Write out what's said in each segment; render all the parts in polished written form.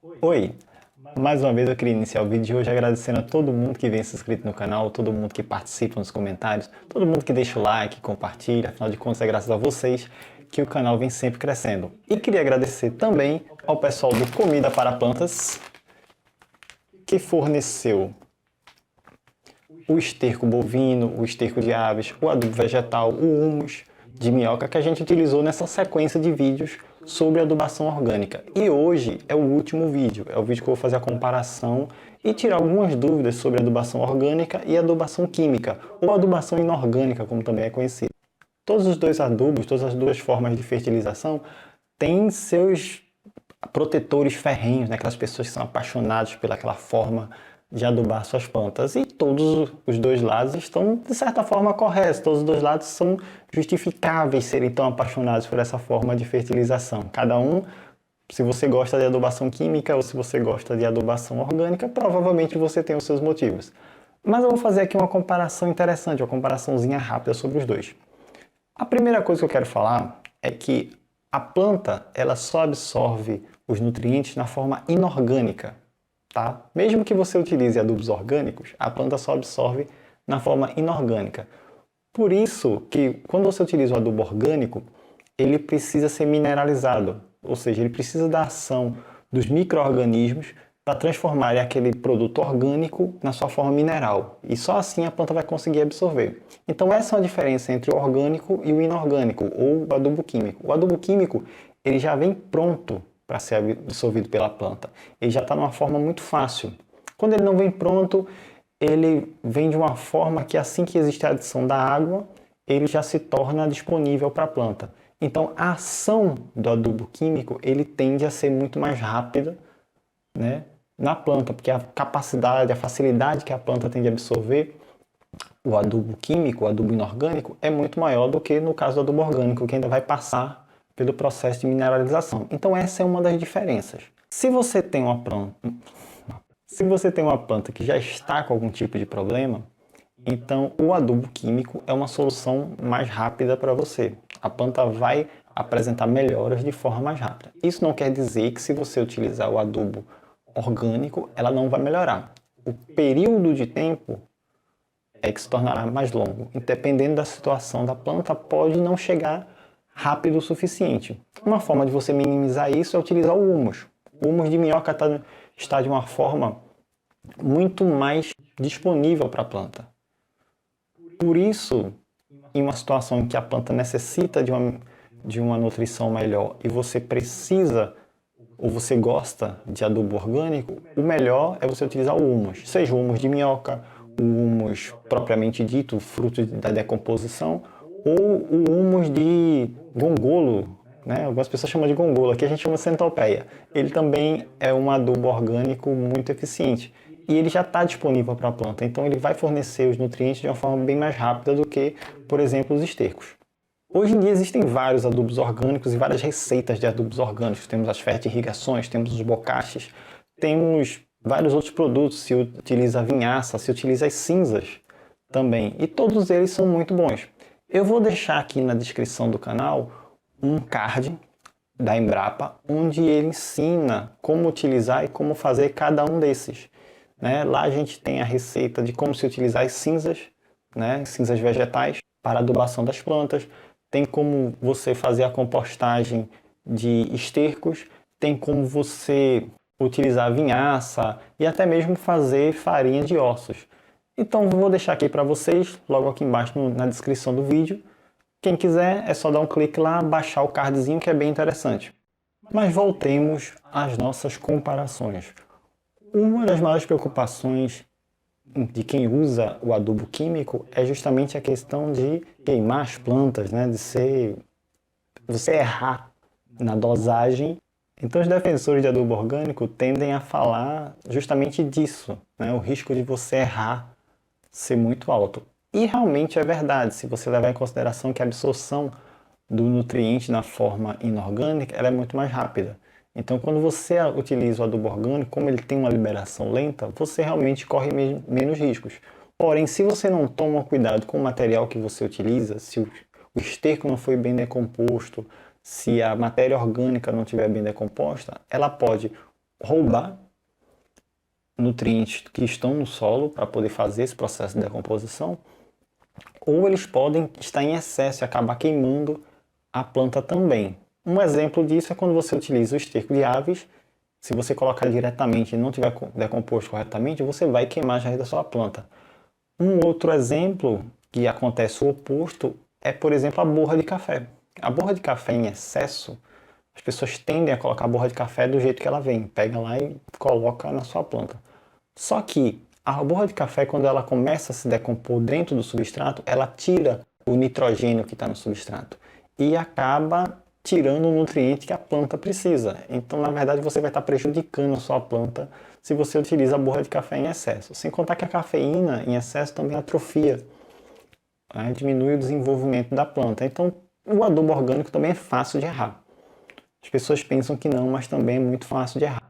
Oi! Mais uma vez eu queria iniciar o vídeo de hoje agradecendo a todo mundo que vem se inscrito no canal, todo mundo que participa nos comentários, todo mundo que deixa o like, compartilha, afinal de contas é graças a vocês que o canal vem sempre crescendo. E queria agradecer também ao pessoal do Comida para Plantas, que forneceu o esterco bovino, o esterco de aves, o adubo vegetal, o humus de minhoca que a gente utilizou nessa sequência de vídeos sobre adubação orgânica. E hoje é o último vídeo, é o vídeo que eu vou fazer a comparação e tirar algumas dúvidas sobre adubação orgânica e adubação química, ou adubação inorgânica, como também é conhecido. Todos os dois adubos, todas as duas formas de fertilização têm seus protetores ferrenhos, né? Aquelas pessoas que são apaixonadas pelaquela forma de adubar suas plantas. E todos os dois lados estão, de certa forma, corretos. Todos os dois lados são justificáveis serem tão apaixonados por essa forma de fertilização. Cada um, se você gosta de adubação química ou se você gosta de adubação orgânica, provavelmente você tem os seus motivos. Mas eu vou fazer aqui uma comparação interessante, uma comparaçãozinha rápida sobre os dois. A primeira coisa que eu quero falar é que a planta ela só absorve os nutrientes na forma inorgânica. Tá? Mesmo que você utilize adubos orgânicos, a planta só absorve na forma inorgânica. Por isso que quando você utiliza o adubo orgânico, ele precisa ser mineralizado, ou seja, ele precisa da ação dos micro-organismos para transformar aquele produto orgânico na sua forma mineral. E só assim a planta vai conseguir absorver. Então essa é a diferença entre o orgânico e o inorgânico, ou o adubo químico. O adubo químico ele já vem pronto para ser absorvido pela planta. Ele já está numa forma muito fácil. Quando ele não vem pronto, ele vem de uma forma que assim que existe a adição da água, ele já se torna disponível para a planta. Então a ação do adubo químico ele tende a ser muito mais rápida, né, na planta, porque a capacidade, a facilidade que a planta tem de absorver o adubo químico, o adubo inorgânico, é muito maior do que no caso do adubo orgânico, que ainda vai passar pelo processo de mineralização. Então essa é uma das diferenças. Se você tem uma planta que já está com algum tipo de problema, então o adubo químico é uma solução mais rápida para você. A planta vai apresentar melhoras de forma mais rápida. Isso não quer dizer que se você utilizar o adubo orgânico, ela não vai melhorar. O período de tempo é que se tornará mais longo. Dependendo da situação da planta, pode não chegar rápido o suficiente. Uma forma de você minimizar isso é utilizar o humus. O humus de minhoca está de uma forma muito mais disponível para a planta. Por isso, em uma situação em que a planta necessita de uma nutrição melhor e você precisa ou você gosta de adubo orgânico, o melhor é você utilizar o humus. Seja o humus de minhoca, o humus propriamente dito, fruto da decomposição, ou o humus de gongolo, né? Algumas pessoas chamam de gongolo, aqui a gente chama de centopeia. Ele também é um adubo orgânico muito eficiente e ele já está disponível para a planta, então ele vai fornecer os nutrientes de uma forma bem mais rápida do que, por exemplo, os estercos. Hoje em dia existem vários adubos orgânicos e várias receitas de adubos orgânicos. Temos as fertirrigações, temos os bocaches, temos vários outros produtos, se utiliza a vinhaça, se utiliza as cinzas também, e todos eles são muito bons. Eu vou deixar aqui na descrição do canal um card da Embrapa, onde ele ensina como utilizar e como fazer cada um desses. Né? Lá a gente tem a receita de como se utilizar as cinzas, né? Cinzas vegetais, para adubação das plantas. Tem como você fazer a compostagem de estercos, tem como você utilizar a vinhaça e até mesmo fazer farinha de ossos. Então vou deixar aqui para vocês, logo aqui embaixo na descrição do vídeo. Quem quiser é só dar um clique lá, baixar o cardzinho que é bem interessante. Mas voltemos às nossas comparações. Uma das maiores preocupações de quem usa o adubo químico é justamente a questão de queimar as plantas, né? Você errar na dosagem. Então os defensores de adubo orgânico tendem a falar justamente disso, né? O risco de você errar ser muito alto. E realmente é verdade, se você levar em consideração que a absorção do nutriente na forma inorgânica ela é muito mais rápida. Então quando você utiliza o adubo orgânico, como ele tem uma liberação lenta, você realmente corre menos riscos. Porém, se você não toma cuidado com o material que você utiliza, se o esterco não foi bem decomposto, se a matéria orgânica não estiver bem decomposta, ela pode roubar nutrientes que estão no solo para poder fazer esse processo de decomposição, ou eles podem estar em excesso e acabar queimando a planta também. Um exemplo disso é quando você utiliza o esterco de aves. Se você colocar diretamente e não tiver decomposto corretamente, você vai queimar as raízes da sua planta. Um outro exemplo que acontece o oposto é, por exemplo, a borra de café. A borra de café em excesso, as pessoas tendem a colocar a borra de café do jeito que ela vem, pega lá e coloca na sua planta. Só que a borra de café, quando ela começa a se decompor dentro do substrato, ela tira o nitrogênio que está no substrato e acaba tirando o nutriente que a planta precisa. Então, na verdade, você vai estar prejudicando a sua planta se você utiliza a borra de café em excesso. Sem contar que a cafeína em excesso também atrofia, né? Diminui o desenvolvimento da planta. Então, o adubo orgânico também é fácil de errar. As pessoas pensam que não, mas também é muito fácil de errar.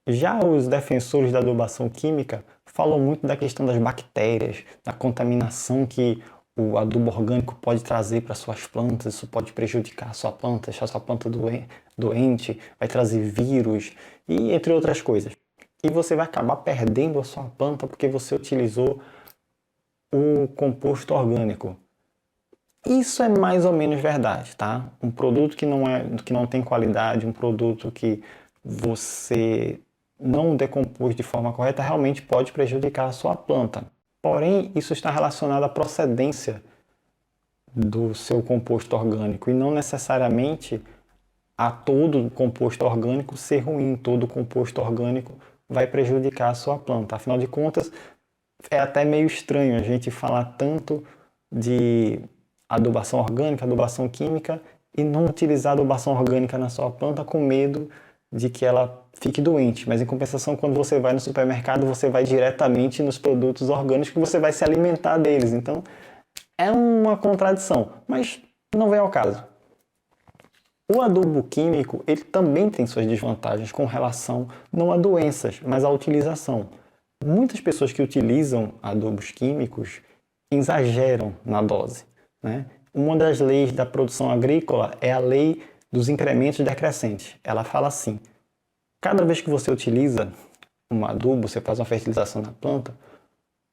Já os defensores da adubação química falam muito da questão das bactérias, da contaminação que o adubo orgânico pode trazer para suas plantas. Isso pode prejudicar a sua planta, deixar a sua planta doente, vai trazer vírus e entre outras coisas. E você vai acabar perdendo a sua planta porque você utilizou o composto orgânico. Isso é mais ou menos verdade, tá? Um produto que não tem qualidade, um produto que você não decompôs de forma correta, realmente pode prejudicar a sua planta. Porém, isso está relacionado à procedência do seu composto orgânico e não necessariamente a todo composto orgânico ser ruim. Todo composto orgânico vai prejudicar a sua planta. Afinal de contas, é até meio estranho a gente falar tanto de adubação orgânica, adubação química e não utilizar adubação orgânica na sua planta com medo de que ela fique doente. Mas em compensação, quando você vai no supermercado, você vai diretamente nos produtos orgânicos que você vai se alimentar deles. Então, é uma contradição, mas não vem ao caso. O adubo químico, ele também tem suas desvantagens com relação não a doenças, mas à utilização. Muitas pessoas que utilizam adubos químicos exageram na dose, né? Uma das leis da produção agrícola é a lei dos incrementos decrescentes. Ela fala assim: cada vez que você utiliza um adubo, você faz uma fertilização na planta,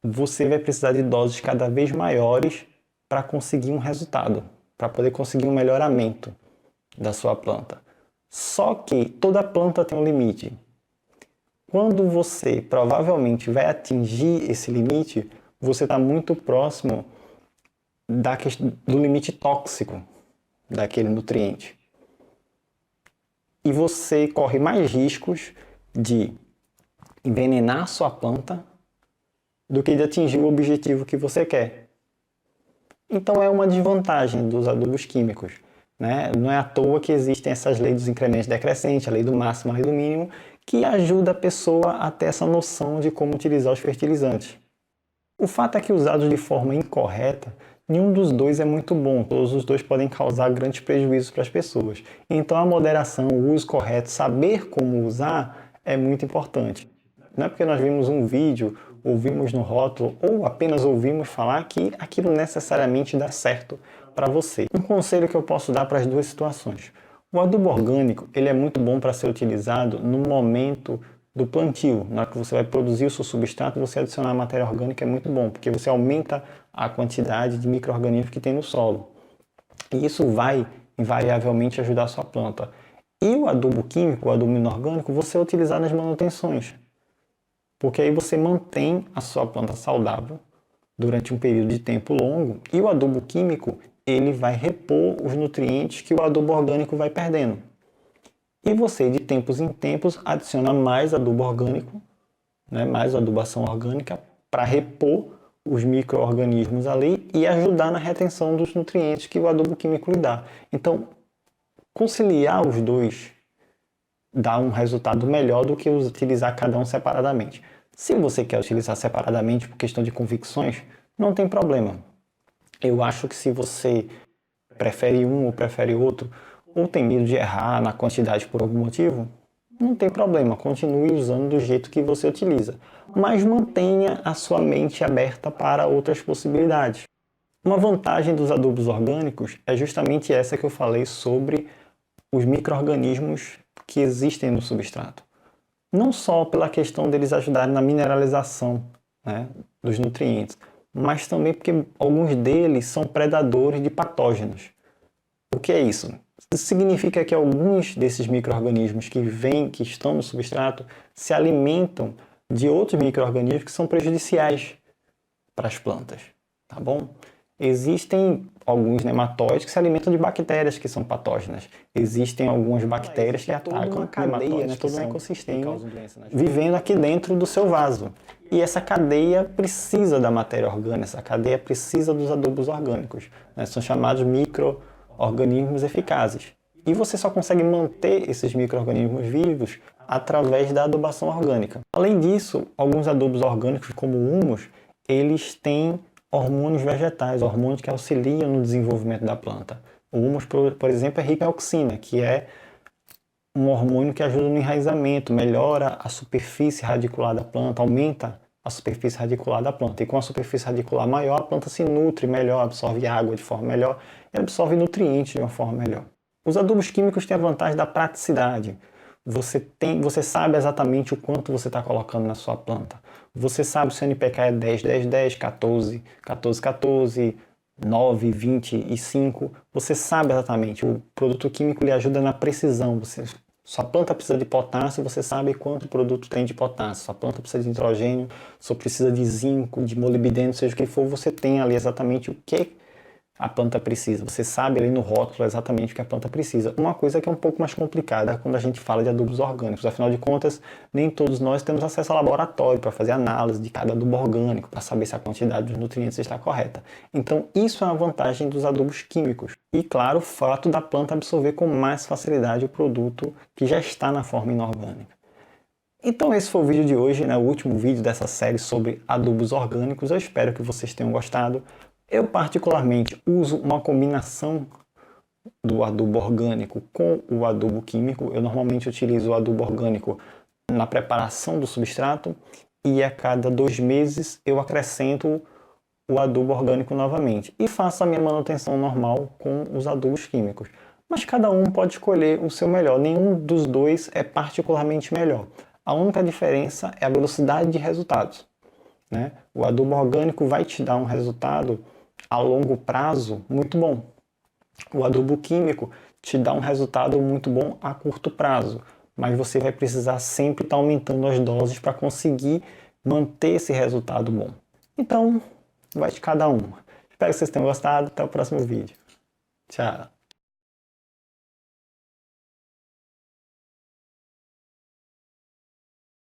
você vai precisar de doses cada vez maiores para conseguir um resultado, para poder conseguir um melhoramento da sua planta. Só que toda planta tem um limite. Quando você provavelmente vai atingir esse limite, você está muito próximo do limite tóxico daquele nutriente. E você corre mais riscos de envenenar a sua planta do que de atingir o objetivo que você quer. Então é uma desvantagem dos adubos químicos, né? Não é à toa que existem essas leis dos incrementos decrescentes, a lei do máximo, a lei do mínimo, que ajuda a pessoa a ter essa noção de como utilizar os fertilizantes. O fato é que usados de forma incorreta, nenhum dos dois é muito bom, todos os dois podem causar grandes prejuízos para as pessoas. Então a moderação, o uso correto, saber como usar é muito importante. Não é porque nós vimos um vídeo, ouvimos no rótulo ou apenas ouvimos falar que aquilo necessariamente dá certo para você. Um conselho que eu posso dar para as duas situações. O adubo orgânico ele é muito bom para ser utilizado no momento do plantio. Na hora que você vai produzir o seu substrato, você adicionar matéria orgânica é muito bom, porque você aumenta a quantidade de micro-organismos que tem no solo. E isso vai, invariavelmente, ajudar a sua planta. E o adubo químico, o adubo inorgânico, você vai utilizar nas manutenções. Porque aí você mantém a sua planta saudável durante um período de tempo longo e o adubo químico ele vai repor os nutrientes que o adubo orgânico vai perdendo. E você, de tempos em tempos, adiciona mais adubo orgânico, né, mais adubação orgânica, para repor os micro-organismos ali e ajudar na retenção dos nutrientes que o adubo químico lhe dá. Então, conciliar os dois dá um resultado melhor do que utilizar cada um separadamente. Se você quer utilizar separadamente por questão de convicções, não tem problema. Eu acho que se você prefere um ou prefere outro, ou tem medo de errar na quantidade por algum motivo, não tem problema, continue usando do jeito que você utiliza. Mas mantenha a sua mente aberta para outras possibilidades. Uma vantagem dos adubos orgânicos é justamente essa que eu falei sobre os micro-organismos que existem no substrato. não só pela questão deles ajudarem na mineralização, né, dos nutrientes, mas também porque alguns deles são predadores de patógenos. O que é isso? Isso significa que alguns desses micro-organismos que estão no substrato, se alimentam de outros micro-organismos que são prejudiciais para as plantas, tá bom? Existem alguns nematóides que se alimentam de bactérias que são patógenas. Existem algumas bactérias que atacam a cadeia, né, todo um ecossistema vivendo aqui dentro do seu vaso. E essa cadeia precisa da matéria orgânica, essa cadeia precisa dos adubos orgânicos, né? São chamados micro-organismos eficazes. E você só consegue manter esses micro-organismos vivos através da adubação orgânica. Além disso, alguns adubos orgânicos, como o humus, eles têm hormônios vegetais, hormônios que auxiliam no desenvolvimento da planta. O humus, por exemplo, é rico em auxina, que é um hormônio que ajuda no enraizamento, melhora a superfície radicular da planta, aumenta a superfície radicular da planta. E com a superfície radicular maior, a planta se nutre melhor, absorve água de forma melhor e absorve nutrientes de uma forma melhor. Os adubos químicos têm a vantagem da praticidade. Você sabe exatamente o quanto você está colocando na sua planta. Você sabe se o NPK é 10, 10, 10, 14, 14, 14, 9, 20 e 5. Você sabe exatamente. O produto químico lhe ajuda na precisão. Sua planta precisa de potássio, você sabe quanto o produto tem de potássio. Sua planta precisa de nitrogênio, só precisa de zinco, de molibdênio, seja o que for, você tem ali exatamente o que a planta precisa. Você sabe ali no rótulo exatamente o que a planta precisa. Uma coisa que é um pouco mais complicada quando a gente fala de adubos orgânicos. Afinal de contas, nem todos nós temos acesso ao laboratório para fazer análise de cada adubo orgânico, para saber se a quantidade dos nutrientes está correta. Então, isso é uma vantagem dos adubos químicos. E, claro, o fato da planta absorver com mais facilidade o produto que já está na forma inorgânica. Então esse foi o vídeo de hoje, né? O último vídeo dessa série sobre adubos orgânicos. Eu espero que vocês tenham gostado. Eu particularmente uso uma combinação do adubo orgânico com o adubo químico. Eu normalmente utilizo o adubo orgânico na preparação do substrato e a cada 2 meses eu acrescento o adubo orgânico novamente. E faço a minha manutenção normal com os adubos químicos. Mas cada um pode escolher o seu melhor. Nenhum dos dois é particularmente melhor. A única diferença é a velocidade de resultados, né? O adubo orgânico vai te dar um resultado a longo prazo muito bom. O adubo químico te dá um resultado muito bom a curto prazo, mas você vai precisar sempre estar aumentando as doses para conseguir manter esse resultado bom. Então, vai de cada um. Espero que vocês tenham gostado. Até o próximo vídeo. Tchau!